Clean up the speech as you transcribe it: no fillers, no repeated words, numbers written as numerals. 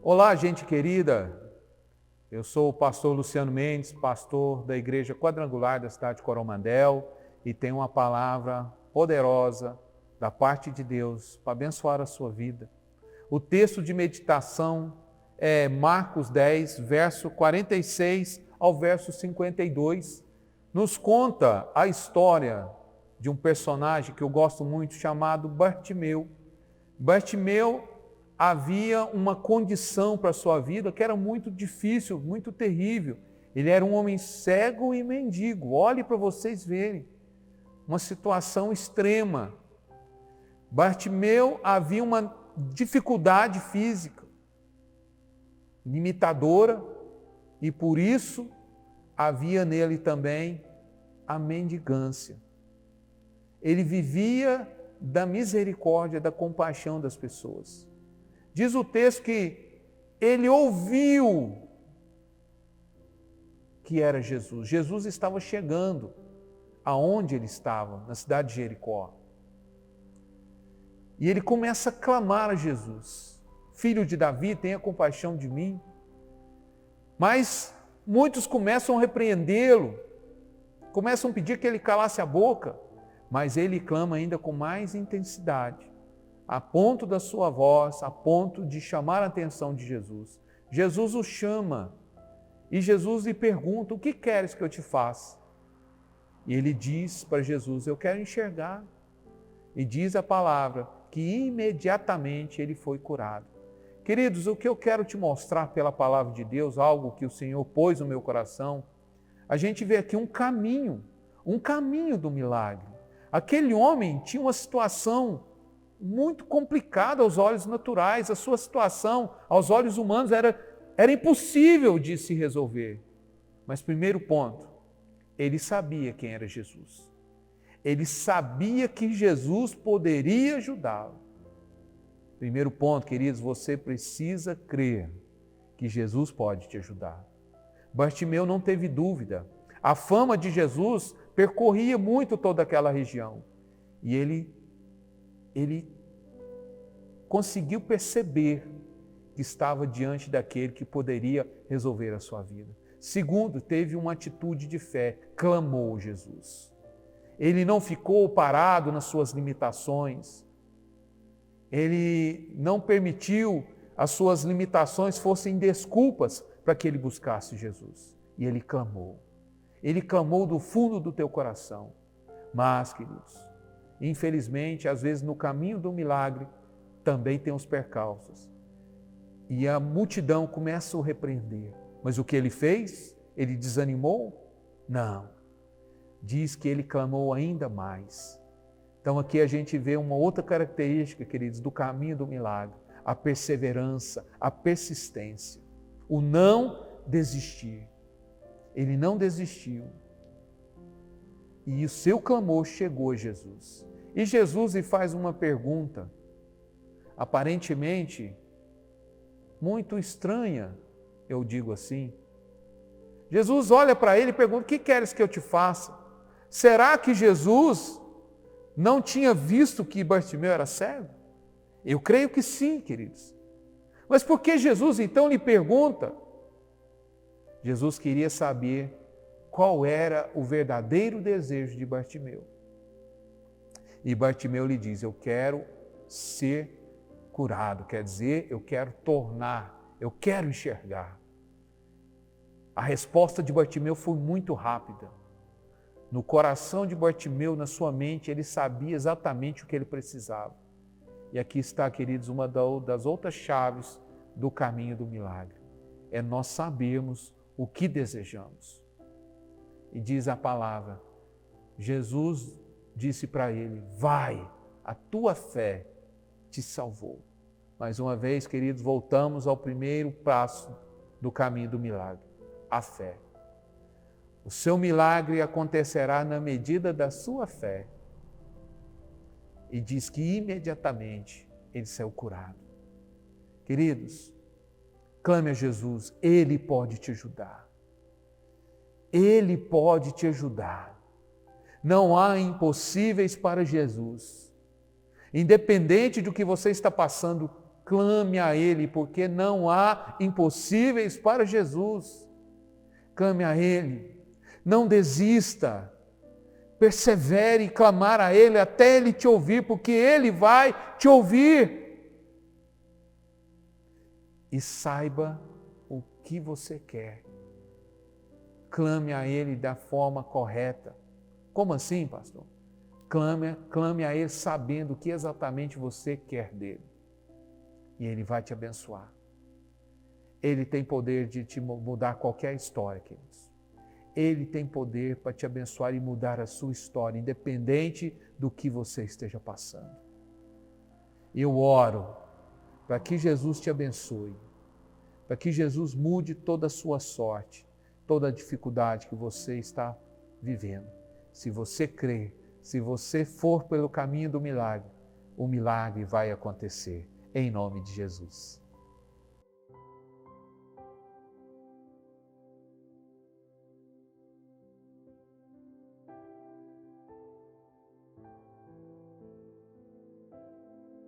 Olá, gente querida. Eu sou o pastor Luciano Mendes, pastor da Igreja Quadrangular da cidade de Coromandel, e tenho uma palavra poderosa da parte de Deus para abençoar a sua vida. O texto de meditação é Marcos 10, verso 46 ao verso 52. Nos conta a história de um personagem que eu gosto muito, chamado Bartimeu. Bartimeu havia uma condição para a sua vida que era muito difícil, muito terrível. Ele era um homem cego e mendigo. Olhe para vocês verem. Uma situação extrema. Bartimeu havia uma dificuldade física, limitadora, e por isso havia nele também a mendigância. Ele vivia da misericórdia, da compaixão das pessoas. Diz o texto que ele ouviu que era Jesus. Jesus estava chegando aonde ele estava, na cidade de Jericó. E ele começa a clamar a Jesus: Filho de Davi, tenha compaixão de mim. Mas muitos começam a repreendê-lo, começam a pedir que ele calasse a boca, mas ele clama ainda com mais intensidade, a ponto da sua voz, a ponto de chamar a atenção de Jesus. Jesus o chama e Jesus lhe pergunta: o que queres que eu te faça? E ele diz para Jesus: eu quero enxergar. E diz a palavra que imediatamente ele foi curado. Queridos, o que eu quero te mostrar pela palavra de Deus, algo que o Senhor pôs no meu coração, a gente vê aqui um caminho do milagre. Aquele homem tinha uma situação muito complicada aos olhos naturais, a sua situação aos olhos humanos era impossível de se resolver. Mas primeiro ponto, ele sabia quem era Jesus. Ele sabia que Jesus poderia ajudá-lo. Primeiro ponto, queridos, você precisa crer que Jesus pode te ajudar. Bartimeu não teve dúvida. A fama de Jesus percorria muito toda aquela região. E ele conseguiu perceber que estava diante daquele que poderia resolver a sua vida. Segundo, teve uma atitude de fé, clamou Jesus. Ele não ficou parado nas suas limitações. Ele não permitiu as suas limitações fossem desculpas para que ele buscasse Jesus. E ele clamou. Ele clamou do fundo do teu coração. Mas, queridos, infelizmente, às vezes no caminho do milagre também tem os percalços. E a multidão começa a o repreender. Mas o que ele fez? Ele desanimou? Não. Diz que ele clamou ainda mais. Então aqui a gente vê uma outra característica, queridos, do caminho do milagre. A perseverança, a persistência. O não desistir. Ele não desistiu. E o seu clamor chegou a Jesus. E Jesus lhe faz uma pergunta, aparentemente muito estranha, eu digo assim. Jesus olha para ele e pergunta: o que queres que eu te faça? Será que Jesus não tinha visto que Bartimeu era cego? Eu creio que sim, queridos. Mas por que Jesus então lhe pergunta? Jesus queria saber qual era o verdadeiro desejo de Bartimeu. E Bartimeu lhe diz: eu quero ser curado, quer dizer, eu quero eu quero enxergar. A resposta de Bartimeu foi muito rápida. No coração de Bartimeu, na sua mente, ele sabia exatamente o que ele precisava. E aqui está, queridos, uma das outras chaves do caminho do milagre. É nós sabermos o que desejamos. E diz a palavra, Jesus disse para ele: vai, a tua fé te salvou. Mais uma vez, queridos, voltamos ao primeiro passo do caminho do milagre, a fé. O seu milagre acontecerá na medida da sua fé. E diz que imediatamente ele saiu curado. Queridos, clame a Jesus, Ele pode te ajudar. Ele pode te ajudar. Não há impossíveis para Jesus. Independente do que você está passando Clame a Ele, porque não há impossíveis para Jesus. Clame a Ele. Não desista. Persevere em clamar a Ele até Ele te ouvir, porque Ele vai te ouvir. E saiba o que você quer. Clame a Ele da forma correta. Como assim, pastor? Clame a Ele sabendo o que exatamente você quer dEle. E Ele vai te abençoar. Ele tem poder de te mudar qualquer história, queridos. Ele tem poder para te abençoar e mudar a sua história, independente do que você esteja passando. Eu oro para que Jesus te abençoe, para que Jesus mude toda a sua sorte, toda a dificuldade que você está vivendo. Se você crer, se você for pelo caminho do milagre, o milagre vai acontecer, em nome de Jesus.